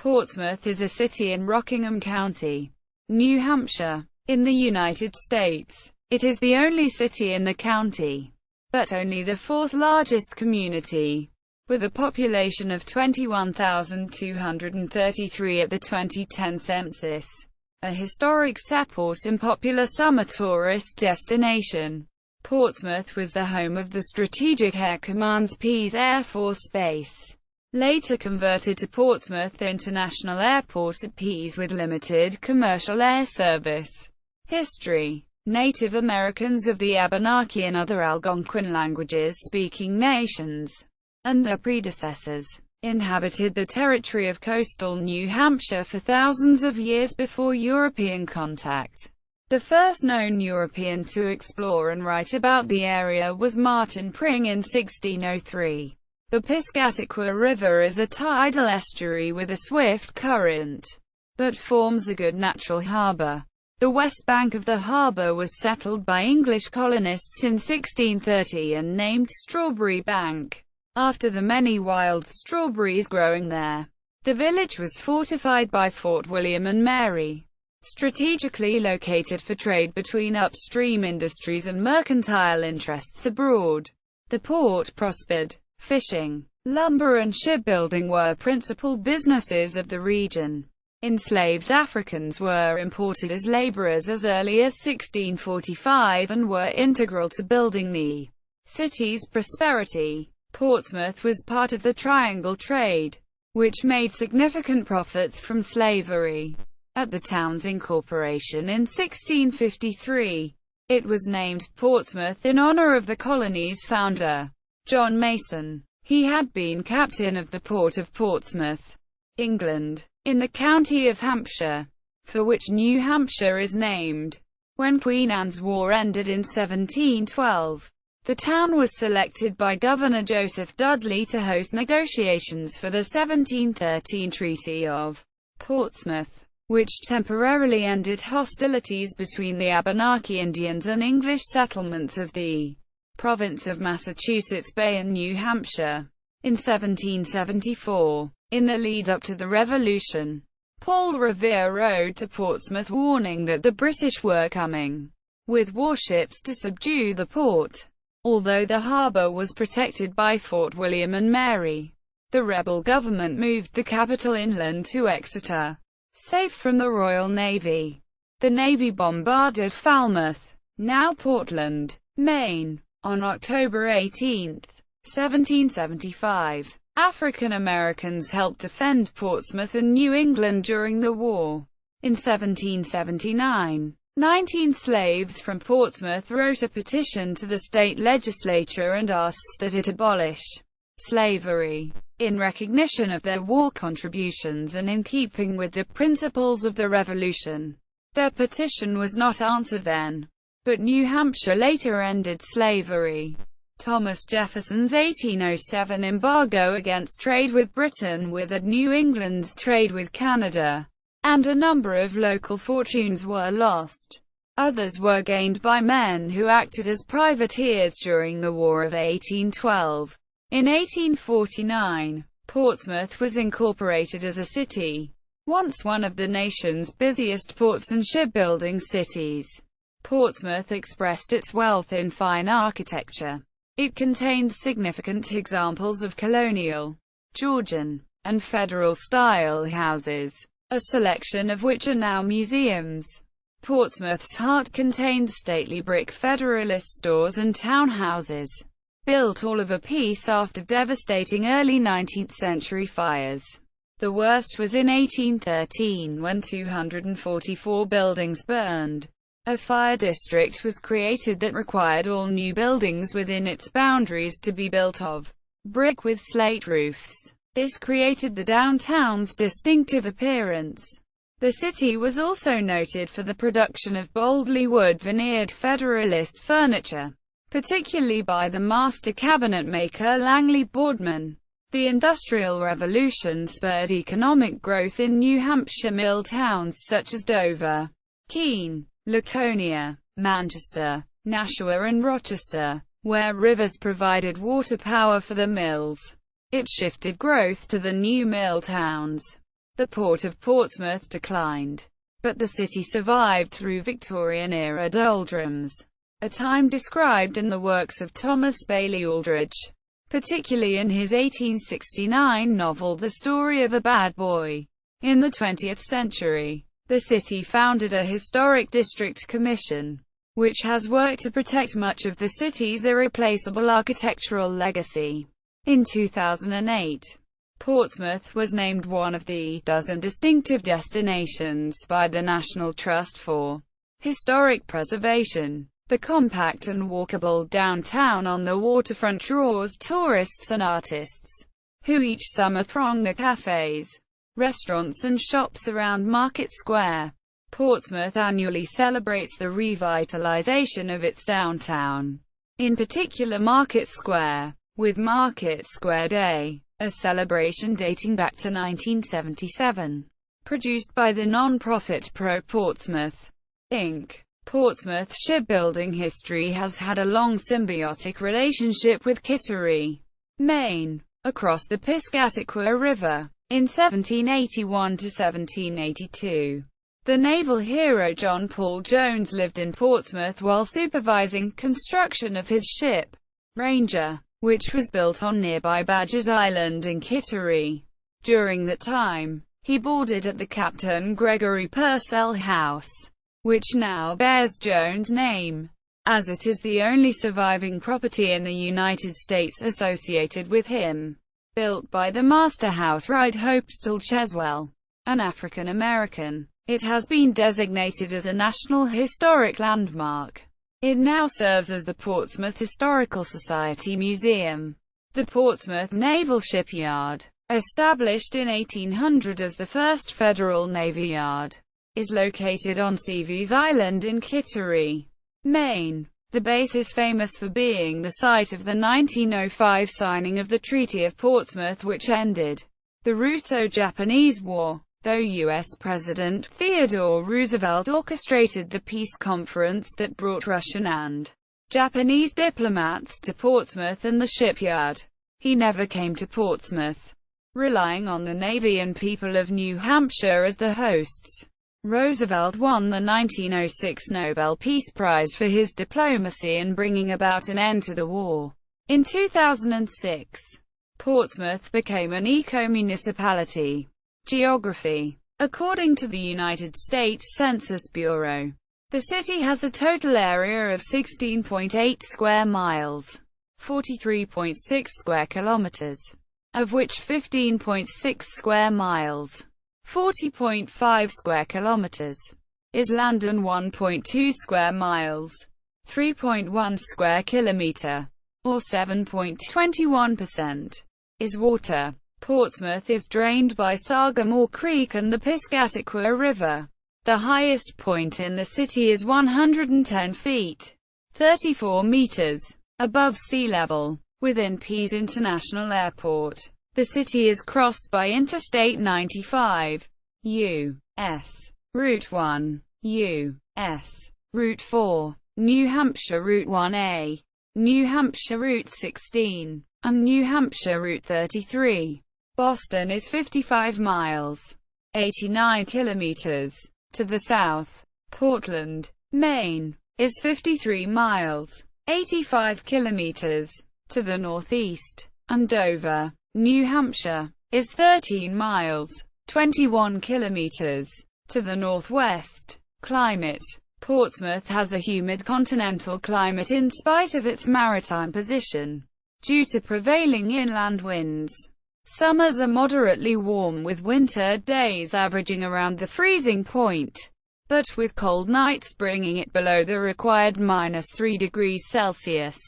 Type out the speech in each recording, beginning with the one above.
Portsmouth is a city in Rockingham County, New Hampshire, in the United States. It is the only city in the county, but only the fourth largest community, with a population of 21,233 at the 2010 census. A historic seaport and popular summer tourist destination, Portsmouth was the home of the Strategic Air Command's Pease Air Force Base, later converted to Portsmouth International Airport at Pease with limited commercial air service. History. Native Americans of the Abenaki and other Algonquin languages-speaking nations, and their predecessors, inhabited the territory of coastal New Hampshire for thousands of years before European contact. The first known European to explore and write about the area was Martin Pring in 1603. The Piscataqua River is a tidal estuary with a swift current, but forms a good natural harbor. The west bank of the harbor was settled by English colonists in 1630 and named Strawberry Bank, after the many wild strawberries growing there. The village was fortified by Fort William and Mary, strategically located for trade between upstream industries and mercantile interests abroad. The port prospered. Fishing, lumber and shipbuilding were principal businesses of the region. Enslaved Africans were imported as laborers as early as 1645 and were integral to building the city's prosperity. Portsmouth was part of the Triangle trade, which made significant profits from slavery. At the town's incorporation in 1653, it was named Portsmouth in honor of the colony's founder, John Mason. He had been captain of the port of Portsmouth, England, in the county of Hampshire, for which New Hampshire is named. When Queen Anne's War ended in 1712, the town was selected by Governor Joseph Dudley to host negotiations for the 1713 Treaty of Portsmouth, which temporarily ended hostilities between the Abenaki Indians and English settlements of the province of Massachusetts Bay in New Hampshire. In 1774, in the lead-up to the Revolution, Paul Revere wrote to Portsmouth warning that the British were coming with warships to subdue the port. Although the harbour was protected by Fort William and Mary, the rebel government moved the capital inland to Exeter, safe from the Royal Navy. The Navy bombarded Falmouth, now Portland, Maine, on October 18, 1775. African Americans helped defend Portsmouth and New England during the war. In 1779, 19 slaves from Portsmouth wrote a petition to the state legislature and asked that it abolish slavery. In recognition of their war contributions and in keeping with the principles of the Revolution, their petition was not answered then. But New Hampshire later ended slavery. Thomas Jefferson's 1807 embargo against trade with Britain withered New England's trade with Canada, and a number of local fortunes were lost. Others were gained by men who acted as privateers during the War of 1812. In 1849, Portsmouth was incorporated as a city, once one of the nation's busiest ports and shipbuilding cities. Portsmouth expressed its wealth in fine architecture. It contains significant examples of colonial, Georgian, and Federal-style houses, a selection of which are now museums. Portsmouth's heart contains stately brick Federalist stores and townhouses, built all of a piece after devastating early 19th century fires. The worst was in 1813 when 244 buildings burned. A fire district was created that required all new buildings within its boundaries to be built of brick with slate roofs. This created the downtown's distinctive appearance. The city was also noted for the production of boldly wood-veneered Federalist furniture, particularly by the master cabinet maker Langley Boardman. The Industrial Revolution spurred economic growth in New Hampshire mill towns such as Dover, Keene, Laconia, Manchester, Nashua and Rochester, where rivers provided water power for the mills. It shifted growth to the new mill towns. The port of Portsmouth declined, but the city survived through Victorian-era doldrums, a time described in the works of Thomas Bailey Aldrich, particularly in his 1869 novel The Story of a Bad Boy. In the 20th century, the city founded a historic district commission, which has worked to protect much of the city's irreplaceable architectural legacy. In 2008, Portsmouth was named one of the dozen distinctive destinations by the National Trust for Historic Preservation. The compact and walkable downtown on the waterfront draws tourists and artists, who each summer throng the cafes, restaurants and shops around Market Square. Portsmouth annually celebrates the revitalization of its downtown, in particular Market Square, with Market Square Day, a celebration dating back to 1977, produced by the non-profit Pro Portsmouth, Inc. Portsmouth shipbuilding history has had a long symbiotic relationship with Kittery, Maine, across the Piscataqua River. In 1781 to 1782, the naval hero John Paul Jones lived in Portsmouth while supervising construction of his ship, Ranger, which was built on nearby Badger's Island in Kittery. During that time, he boarded at the Captain Gregory Purcell House, which now bears Jones' name, as it is the only surviving property in the United States associated with him. Built by the master housewright Hope Still Cheswell, an African-American, it has been designated as a National Historic Landmark. It now serves as the Portsmouth Historical Society Museum. The Portsmouth Naval Shipyard, established in 1800 as the first Federal Navy yard, is located on Seavies Island in Kittery, Maine. The base is famous for being the site of the 1905 signing of the Treaty of Portsmouth, which ended the Russo-Japanese War, though U.S. President Theodore Roosevelt orchestrated the peace conference that brought Russian and Japanese diplomats to Portsmouth and the shipyard. He never came to Portsmouth, relying on the Navy and people of New Hampshire as the hosts. Roosevelt won the 1906 Nobel Peace Prize for his diplomacy in bringing about an end to the war. In 2006, Portsmouth became an eco-municipality. Geography. According to the United States Census Bureau, the city has a total area of 16.8 square miles, 43.6 square kilometers, of which 15.6 square miles, 40.5 square kilometers, is land and 1.2 square miles, 3.1 square kilometer, or 7.21%, is water. Portsmouth is drained by Sagamore Creek and the Piscataqua River. The highest point in the city is 110 feet, 34 meters, above sea level, within Pease International Airport. The city is crossed by Interstate 95, U.S. Route 1, U.S. Route 4, New Hampshire Route 1A, New Hampshire Route 16, and New Hampshire Route 33. Boston is 55 miles, 89 kilometers, to the south. Portland, Maine, is 53 miles, 85 kilometers, to the northeast. And Dover, New Hampshire, is 13 miles, 21 kilometers, to the northwest. Climate. Portsmouth has a humid continental climate in spite of its maritime position, due to prevailing inland winds. Summers are moderately warm with winter days averaging around the freezing point, but with cold nights bringing it below the required -3 degrees Celsius,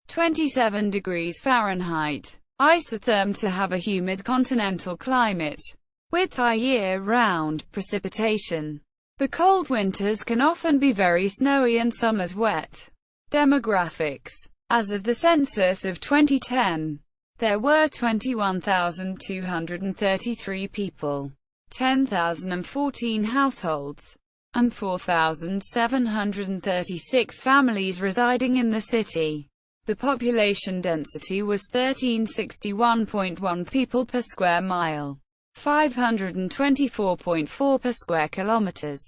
27 degrees Fahrenheit. Isotherm to have a humid continental climate, with high year-round precipitation. The cold winters can often be very snowy and summers wet. Demographics. As of the census of 2010, there were 21,233 people, 10,014 households, and 4,736 families residing in the city. The population density was 1361.1 people per square mile. 524.4 per square kilometers.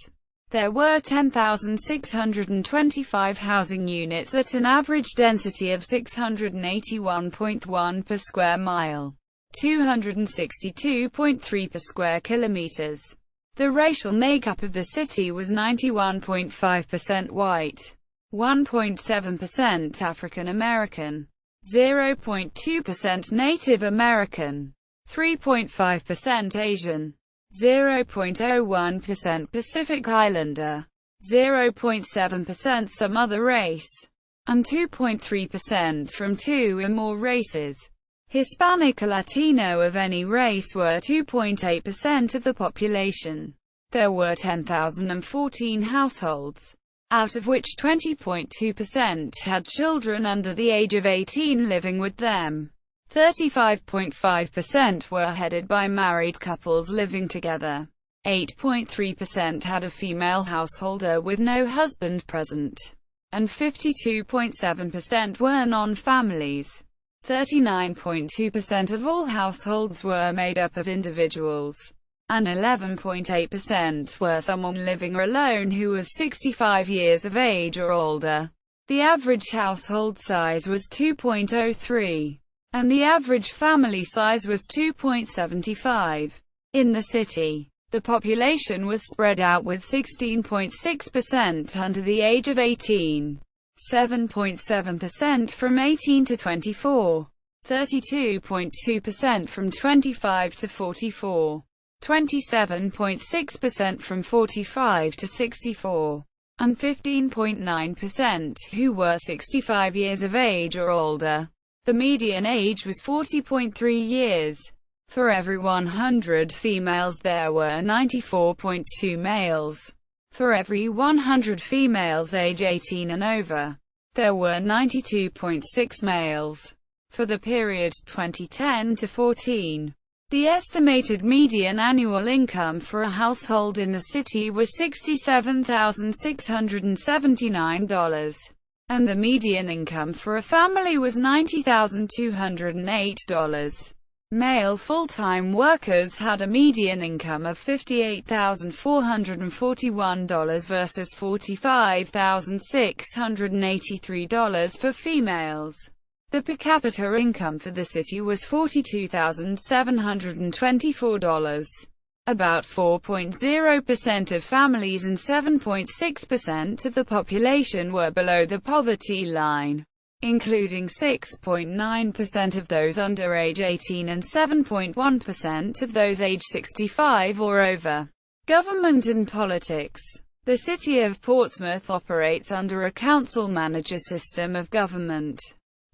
There were 10,625 housing units at an average density of 681.1 per square mile, 262.3 per square kilometers. The racial makeup of the city was 91.5% white, 1.7% African American, 0.2% Native American, 3.5% Asian, 0.01% Pacific Islander, 0.7% some other race, and 2.3% from two or more races. Hispanic or Latino of any race were 2.8% of the population. There were 10,014 households, out of which 20.2% had children under the age of 18 living with them. 35.5% were headed by married couples living together. 8.3% had a female householder with no husband present. And 52.7% were non-families. 39.2% of all households were made up of individuals, and 11.8% were someone living alone who was 65 years of age or older. The average household size was 2.03, and the average family size was 2.75. In the city, the population was spread out with 16.6% under the age of 18. 7.7% from 18 to 24, 32.2% from 25 to 44, 27.6% from 45 to 64, and 15.9% who were 65 years of age or older. The median age was 40.3 years. For every 100 females there were 94.2 males. For every 100 females age 18 and over, there were 92.6 males. For the period 2010 to 14, the estimated median annual income for a household in the city was $67,679, and the median income for a family was $90,208. Male full-time workers had a median income of $58,441 versus $45,683 for females. The per capita income for the city was $42,724. About 4.0% of families and 7.6% of the population were below the poverty line, including 6.9% of those under age 18 and 7.1% of those age 65 or over. Government and politics. The City of Portsmouth operates under a council-manager system of government.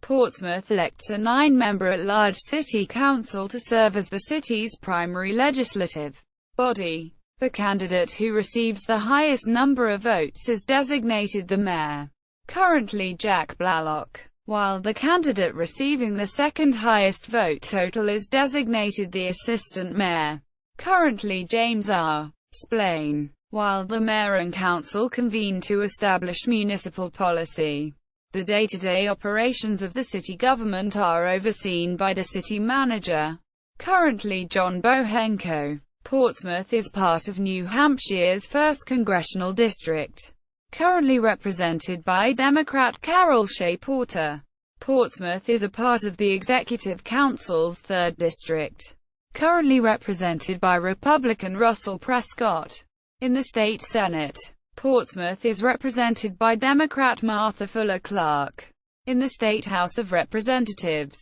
Portsmouth elects a 9-member at-large city council to serve as the city's primary legislative body. The candidate who receives the highest number of votes is designated the mayor, currently Jack Blalock, while the candidate receiving the second highest vote total is designated the assistant mayor, currently James R. Splain. While the mayor and council convene to establish municipal policy, the day-to-day operations of the city government are overseen by the city manager, currently John Bohenko. Portsmouth is part of New Hampshire's 1st congressional district, currently represented by Democrat Carol Shea Porter. Portsmouth is a part of the Executive Council's 3rd district, currently represented by Republican Russell Prescott. In the state Senate, Portsmouth is represented by Democrat Martha Fuller Clark. In the State House of Representatives,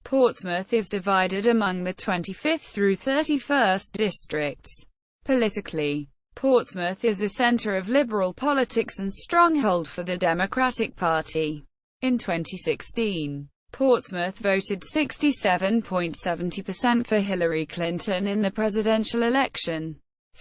Portsmouth is divided among the 25th through 31st districts. Politically, Portsmouth is a center of liberal politics and stronghold for the Democratic Party. In 2016, Portsmouth voted 67.70% for Hillary Clinton in the presidential election,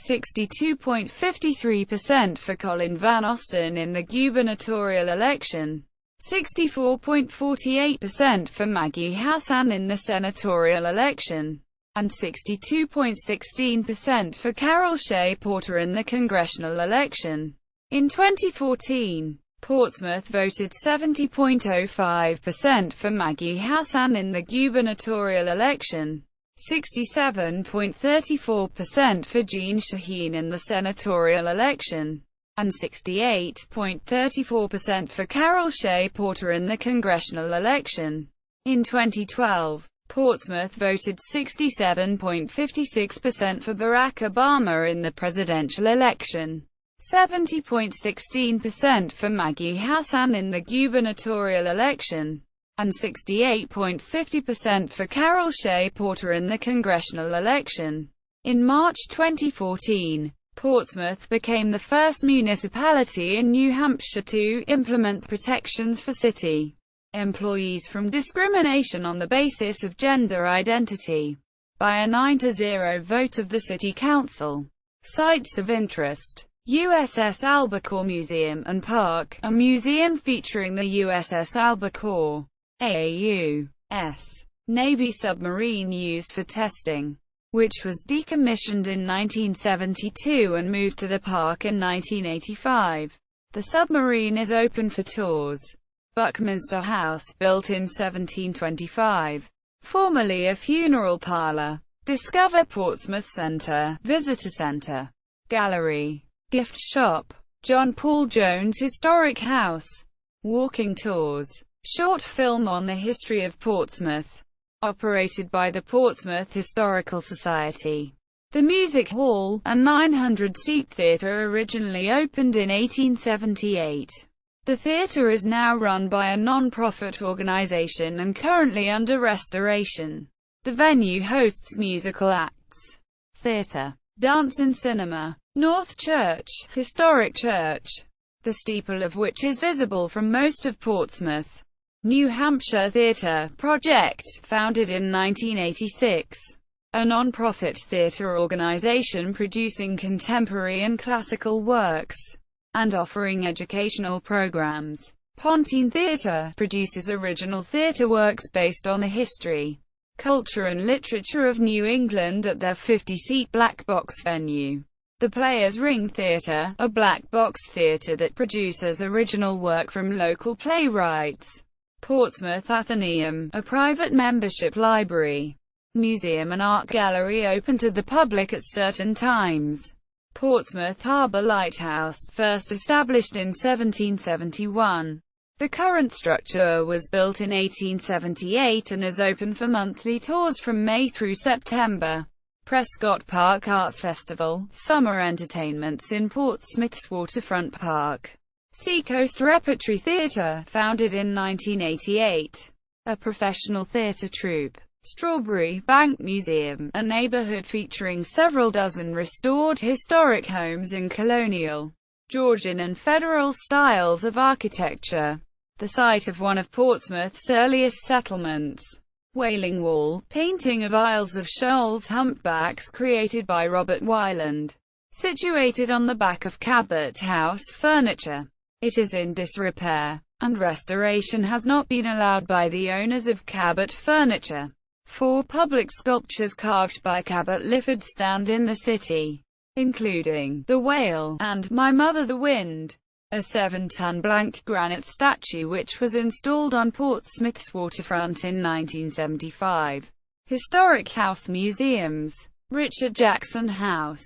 62.53% for Colin Van Osten in the gubernatorial election, 64.48% for Maggie Hassan in the senatorial election, and 62.16% for Carol Shea Porter in the congressional election. In 2014, Portsmouth voted 70.05% for Maggie Hassan in the gubernatorial election, 67.34% for Jean Shaheen in the senatorial election, and 68.34% for Carol Shea Porter in the congressional election. In 2012, Portsmouth voted 67.56% for Barack Obama in the presidential election, 70.16% for Maggie Hassan in the gubernatorial election, and 68.50% for Carol Shea Porter in the congressional election. In March 2014, Portsmouth became the first municipality in New Hampshire to implement protections for city employees from discrimination on the basis of gender identity, by a 9-0 vote of the City Council. Sites of interest: USS Albacore Museum and Park, a museum featuring the USS Albacore, AAUS, Navy submarine used for testing, which was decommissioned in 1972 and moved to the park in 1985. The submarine is open for tours. Buckminster House, built in 1725, formerly a funeral parlour. Discover Portsmouth Centre, Visitor Centre, Gallery, Gift Shop, John Paul Jones Historic House, Walking Tours, short film on the history of Portsmouth, operated by the Portsmouth Historical Society. The Music Hall, a 900-seat theatre, originally opened in 1878. The theatre is now run by a non-profit organisation and currently under restoration. The venue hosts musical acts, theatre, dance and cinema. North Church, historic church, the steeple of which is visible from most of Portsmouth. New Hampshire Theatre Project, founded in 1986. A non-profit theatre organisation producing contemporary and classical works, and offering educational programs. Pontine Theatre produces original theatre works based on the history, culture and literature of New England at their 50-seat black box venue. The Players' Ring Theatre, a black box theatre that produces original work from local playwrights. Portsmouth Athenaeum, a private membership library, museum and art gallery open to the public at certain times. Portsmouth Harbour Lighthouse, first established in 1771. The current structure was built in 1878 and is open for monthly tours from May through September. Prescott Park Arts Festival, summer entertainments in Portsmouth's waterfront park. Seacoast Repertory Theatre, founded in 1988. A professional theatre troupe. Strawberry Bank Museum, a neighbourhood featuring several dozen restored historic homes in colonial, Georgian and federal styles of architecture. The site of one of Portsmouth's earliest settlements. Wailing Wall, painting of Isles of Shoals humpbacks created by Robert Wyland. Situated on the back of Cabot House furniture. It is in disrepair, and restoration has not been allowed by the owners of Cabot Furniture. 4 public sculptures carved by Cabot Lifford stand in the city, including The Whale and My Mother the Wind, a 7-ton blank granite statue which was installed on Portsmouth's waterfront in 1975. Historic House Museums. Richard Jackson House,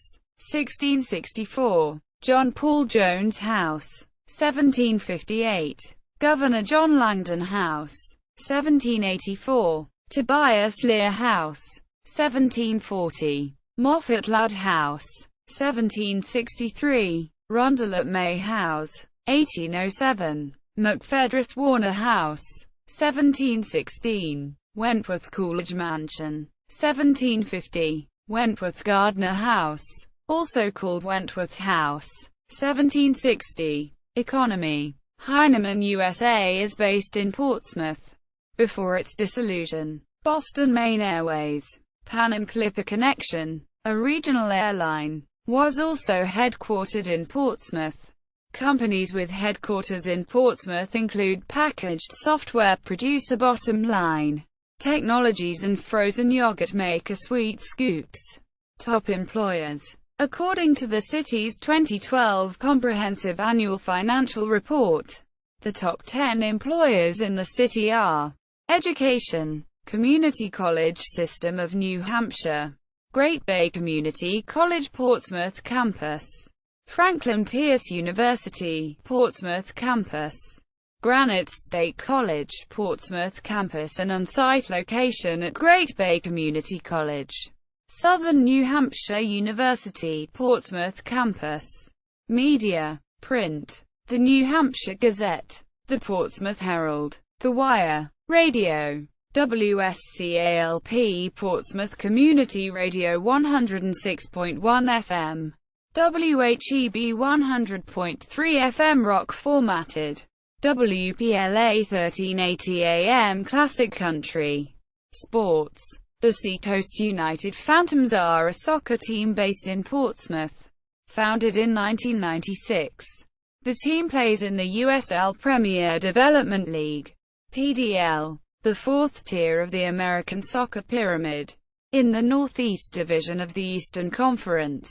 1664. John Paul Jones House, 1758. Governor John Langdon House, 1784. Tobias Lear House, 1740. Moffat Ladd House, 1763. Rondelet May House, 1807. McPhedrus Warner House, 1716. Wentworth Coolidge Mansion, 1750. Wentworth Gardner House, also called Wentworth House, 1760. Economy. Heinemann USA is based in Portsmouth. Before its dissolution, Boston Main Airways, Pan Am Clipper Connection, a regional airline, was also headquartered in Portsmouth. Companies with headquarters in Portsmouth include packaged software producer Bottom Line Technologies and frozen yogurt maker Sweet Scoops. Top employers. According to the city's 2012 Comprehensive Annual Financial Report, the top 10 employers in the city are: education, Community College System of New Hampshire. Great Bay Community College Portsmouth Campus. Franklin Pierce University, Portsmouth Campus. Granite State College, Portsmouth Campus, an on-site location at Great Bay Community College. Southern New Hampshire University, Portsmouth Campus. Media. Print. The New Hampshire Gazette. The Portsmouth Herald. The Wire. Radio. WSCALP Portsmouth Community Radio 106.1 FM. WHEB 100.3 FM rock formatted. WPLA 1380 AM Classic Country. Sports. The Seacoast United Phantoms are a soccer team based in Portsmouth. Founded in 1996. The team plays in the USL Premier Development League, PDL, the fourth tier of the American soccer pyramid, in the Northeast Division of the Eastern Conference.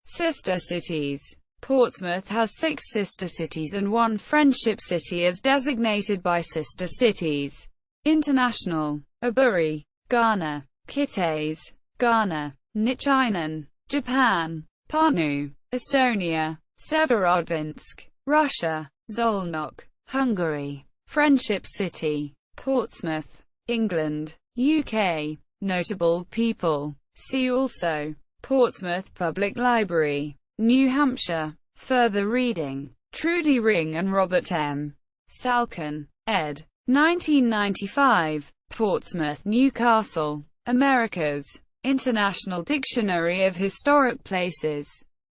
Sister cities. Portsmouth has 6 sister cities and 1 friendship city as designated by Sister Cities International. Aburi, Ghana. Kitayis, Ghana. Nichinen, Japan. Pärnu, Estonia. Severodvinsk, Russia. Szolnok, Hungary. Friendship City. Portsmouth, England, UK. Notable people. See also. Portsmouth Public Library, New Hampshire. Further reading. Trudy Ring and Robert M. Salkin, ed. 1995. Portsmouth, Newcastle. Americas. International Dictionary of Historic Places.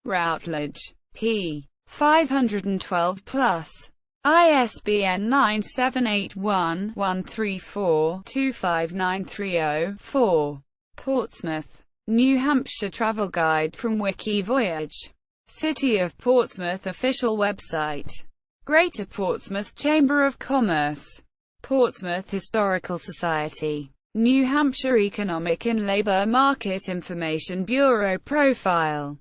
Routledge. p. 512+. ISBN 978-1-134-25930-4. Portsmouth, New Hampshire Travel Guide from Wikivoyage. City of Portsmouth official website. Greater Portsmouth Chamber of Commerce. Portsmouth Historical Society. New Hampshire Economic and Labor Market Information Bureau profile.